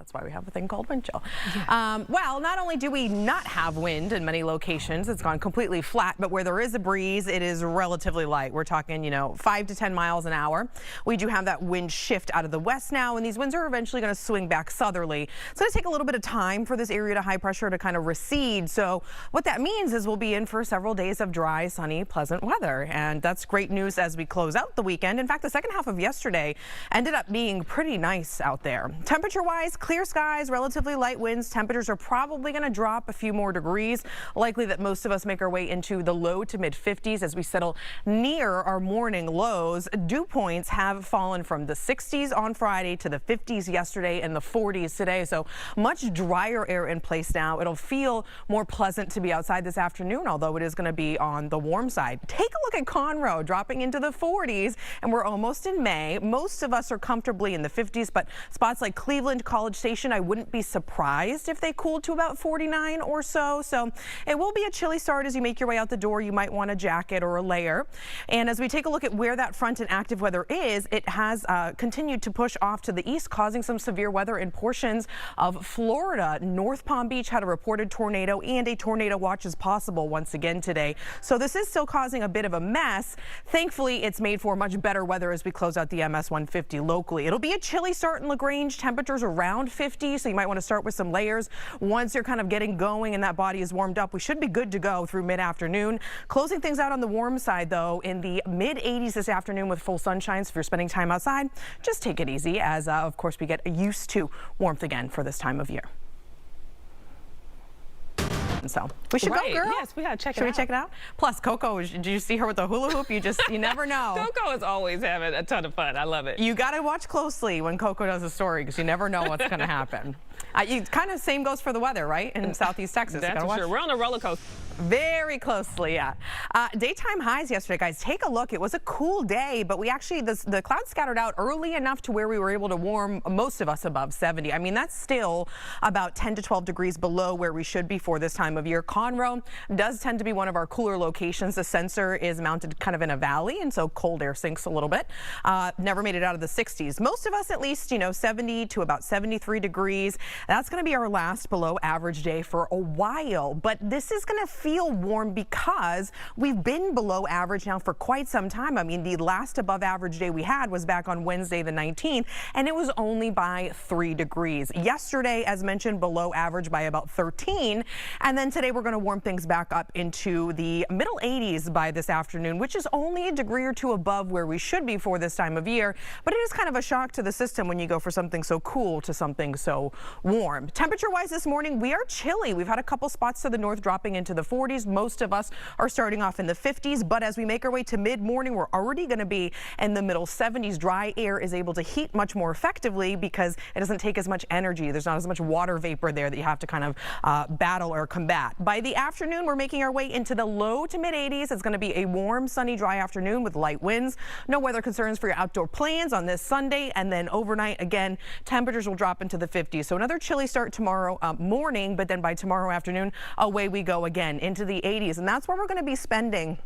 That's why we have a thing called wind chill. Yeah. Well, not only do we not have wind in many locations, it's gone completely flat, but where there is a breeze, it is relatively light. We're talking, 5 to 10 miles an hour. We do have that wind shift out of the west now, and these winds are eventually going to swing back southerly. It's going to take a little bit of time for this area to high pressure to kind of recede. So what that means is we'll be in for several days of dry, sunny, pleasant weather. And that's great news as we close out the weekend. In fact, the second half of yesterday ended up being pretty nice out there. Temperature-wise, clear skies, relatively light winds. Temperatures are probably going to drop a few more degrees. Likely that most of us make our way into the low to mid 50s as we settle near our morning lows. Dew points have fallen from the 60s on Friday to the 50s yesterday and the 40s today. So much drier air in place now. It'll feel more pleasant to be outside this afternoon, although it is going to be on the warm side. Take a look at Conroe dropping into the 40s, and we're almost in May. Most of us are comfortably in the 50s, but spots like Cleveland, College Station, I wouldn't be surprised if they cooled to about 49 or so. So it will be a chilly start as you make your way out the door. You might want a jacket or a layer. And as we take a look at where that front and active weather is, it has continued to push off to the east, causing some severe weather in portions of Florida. North Palm Beach had a reported tornado, and a tornado watch is possible once again today. So this is still causing a bit of a mess. Thankfully, it's made for much better weather as we close out the MS 150 locally. It'll be a chilly start in LaGrange. Temperatures around 50, so you might want to start with some layers. Once you're kind of getting going and that body is warmed up, we should be good to go through mid-afternoon. Closing things out on the warm side, though, in the mid-80s this afternoon with full sunshine. So if you're spending time outside, just take it easy as, of course, we get used to warmth again for this time of year. So we should go, girl. Yes, we gotta check it out. Should we check it out? Plus, Coco, did you see her with the hula hoop? You never know. Coco is always having a ton of fun. I love it. You gotta watch closely when Coco does a story because you never know what's gonna happen. Kind of same goes for the weather, right? In Southeast Texas. That's for sure. We're on a roller coaster. Very closely, yeah. Daytime highs yesterday, guys. Take a look. It was a cool day, but we actually, the clouds scattered out early enough to where we were able to warm most of us above 70. I mean, that's still about 10 to 12 degrees below where we should be for this time of year. Conroe does tend to be one of our cooler locations. The sensor is mounted kind of in a valley, and so cold air sinks a little bit. Never made it out of the 60s. Most of us, at least, 70 to about 73 degrees. That's going to be our last below average day for a while, but this is going to feel warm because we've been below average now for quite some time. I mean, the last above average day we had was back on Wednesday the 19th, and it was only by 3 degrees. Yesterday, as mentioned, below average by about 13, and then today we're going to warm things back up into the middle 80s by this afternoon, which is only a degree or two above where we should be for this time of year, but it is kind of a shock to the system when you go for something so cool to something so warm. Temperature-wise this morning, we are chilly. We've had a couple spots to the north dropping into the 40s. Most of us are starting off in the 50s, but as we make our way to mid-morning, we're already going to be in the middle 70s. Dry air is able to heat much more effectively because it doesn't take as much energy. There's not as much water vapor there that you have to kind of battle or combat. By the afternoon, we're making our way into the low to mid-80s. It's going to be a warm, sunny, dry afternoon with light winds. No weather concerns for your outdoor plans on this Sunday, and then overnight, again, temperatures will drop into the 50s. So another chilly start tomorrow morning, but then by tomorrow afternoon, away we go again into the 80s, and that's where we're going to be spending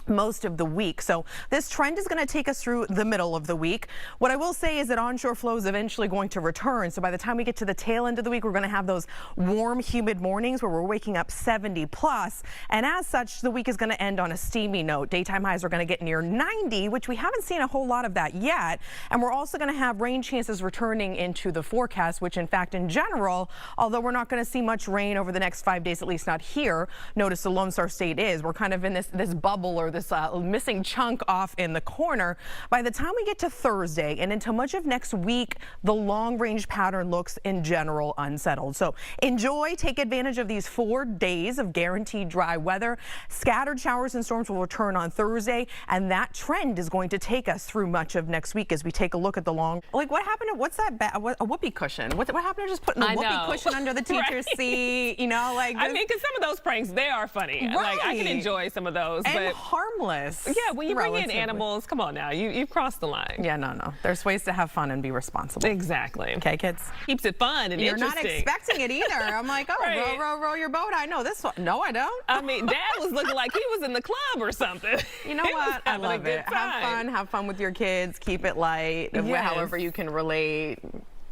most of the week. So this trend is going to take us through the middle of the week. What I will say is that onshore flow is eventually going to return. So by the time we get to the tail end of the week, we're going to have those warm, humid mornings where we're waking up 70 plus. And as such, the week is going to end on a steamy note. Daytime highs are going to get near 90, which we haven't seen a whole lot of that yet. And we're also going to have rain chances returning into the forecast, which in fact, in general, although we're not going to see much rain over the next 5 days, at least not here, notice the Lone Star State is. We're kind of in this bubble or this missing chunk off in the corner. By the time we get to Thursday and into much of next week, the long range pattern looks in general unsettled. So enjoy, take advantage of these 4 days of guaranteed dry weather. Scattered showers and storms will return on Thursday, and that trend is going to take us through much of next week as we take a look at the long. Like, what happened to, what's that, a whoopee cushion? What happened to just putting a whoopee cushion under the teacher's seat? You know, like. I mean, because some of those pranks, they are funny. Right. Like, I can enjoy some of those. And but harmless. Yeah, when you bring in animals, come on now, you've crossed the line. Yeah, no. There's ways to have fun and be responsible. Exactly. Okay, kids? Keeps it fun and You're interesting. You're not expecting it either. I'm like, oh, right. row your boat. I know this one. No, I don't. I mean, Dad was looking like he was in the club or something. You know what? I love it. Have fun with your kids. Keep it light. Yes. However you can relate.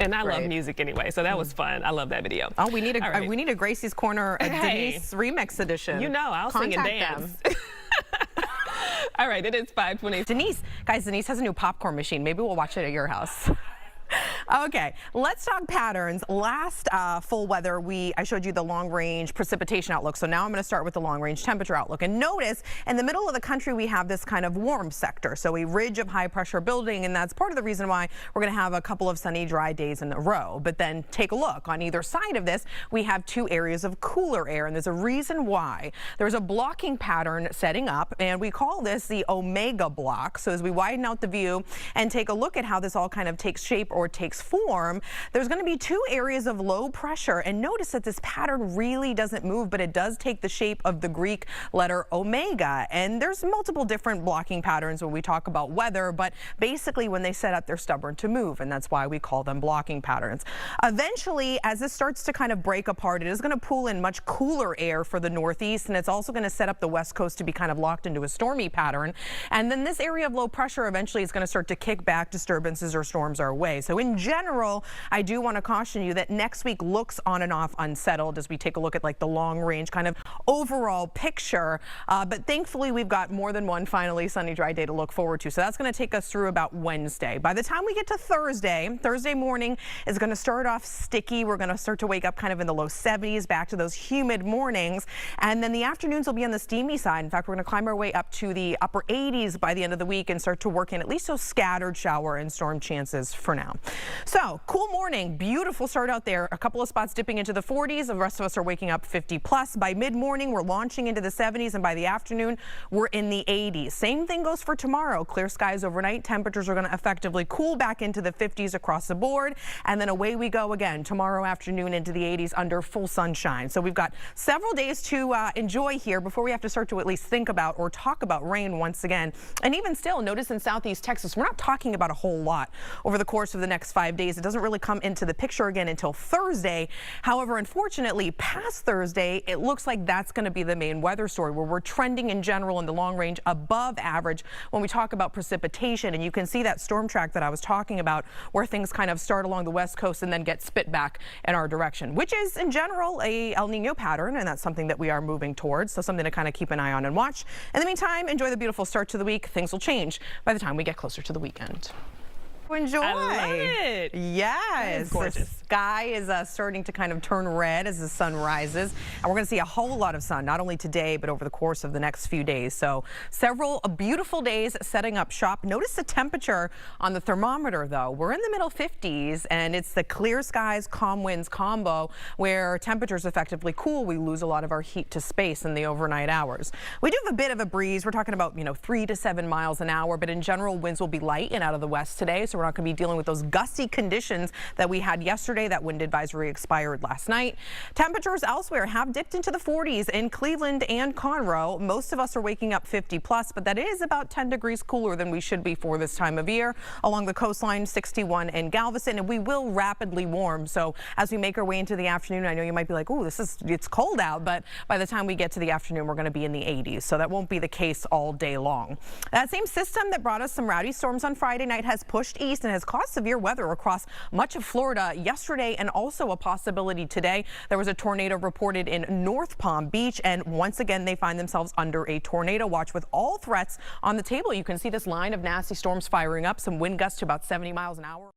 And I love Great. music anyway, so that was fun. I love that video. Oh, we need a All right. we need a Gracie's Corner Hey. Denise remix edition. You know, I'll sing and Contact dance. them. All right, it is 5:20. Denise has a new popcorn machine. Maybe we'll watch it at your house. Okay, let's talk patterns. Last full weather, I showed you the long range precipitation outlook. So now I'm going to start with the long range temperature outlook. And notice in the middle of the country, we have this kind of warm sector. So a ridge of high pressure building. And that's part of the reason why we're going to have a couple of sunny, dry days in a row. But then take a look on either side of this. We have two areas of cooler air. And there's a reason why. There's a blocking pattern setting up. And we call this the omega block. So as we widen out the view and take a look at how this all kind of takes shape or takes form, there's going to be two areas of low pressure. And notice that this pattern really doesn't move, but it does take the shape of the Greek letter omega. And there's multiple different blocking patterns when we talk about weather, but basically when they set up, they're stubborn to move. And that's why we call them blocking patterns. Eventually, as this starts to kind of break apart, it is going to pull in much cooler air for the northeast. And it's also going to set up the west coast to be kind of locked into a stormy pattern. And then this area of low pressure eventually is going to start to kick back disturbances or storms our way. So in general, I do want to caution you that next week looks on and off unsettled as we take a look at like the long range kind of overall picture. But thankfully, we've got more than one finally sunny, dry day to look forward to. So that's going to take us through about Wednesday. By the time we get to Thursday morning is going to start off sticky. We're going to start to wake up kind of in the low 70s, back to those humid mornings. And then the afternoons will be on the steamy side. In fact, we're going to climb our way up to the upper 80s by the end of the week and start to work in at least those scattered shower and storm chances for now. So cool morning, beautiful start out there. A couple of spots dipping into the 40s. The rest of us are waking up 50 plus. By mid-morning, we're launching into the 70s, and by the afternoon, we're in the 80s. Same thing goes for tomorrow. Clear skies overnight. Temperatures are going to effectively cool back into the 50s across the board, and then away we go again tomorrow afternoon into the 80s under full sunshine. So we've got several days to enjoy here before we have to start to at least think about or talk about rain once again. And even still, notice in southeast Texas, we're not talking about a whole lot over the course of the next 5 days. It doesn't really come into the picture again until Thursday. However, unfortunately, past Thursday, it looks like that's going to be the main weather story, where we're trending in general in the long range above average when we talk about precipitation. And you can see that storm track that I was talking about, where things kind of start along the west coast and then get spit back in our direction, which is in general a El Nino pattern. And that's something that we are moving towards. So something to kind of keep an eye on and watch. In the meantime, enjoy the beautiful start to the week. Things will change by the time we get closer to the weekend. Enjoy. I love it. Yes. It's gorgeous. The sky is starting to kind of turn red as the sun rises. And we're going to see a whole lot of sun, not only today, but over the course of the next few days. So several beautiful days setting up shop. Notice the temperature on the thermometer, though. We're in the middle 50s, and it's the clear skies, calm winds combo where temperatures effectively cool. We lose a lot of our heat to space in the overnight hours. We do have a bit of a breeze. We're talking about, 3 to 7 miles an hour, but in general, winds will be light and out of the west today. So we're not going to be dealing with those gusty conditions that we had yesterday. That wind advisory expired last night. Temperatures elsewhere have dipped into the 40s in Cleveland and Conroe. Most of us are waking up 50 plus, but that is about 10 degrees cooler than we should be for this time of year. Along the coastline, 61 in Galveston, and we will rapidly warm. So as we make our way into the afternoon, I know you might be like, oh, it's cold out, but by the time we get to the afternoon, we're going to be in the 80s. So that won't be the case all day long. That same system that brought us some rowdy storms on Friday night has pushed east and has caused severe weather across much of Florida yesterday, and also a possibility today. There was a tornado reported in North Palm Beach, and once again they find themselves under a tornado watch with all threats on the table. You can see this line of nasty storms firing up, some wind gusts to about 70 miles an hour.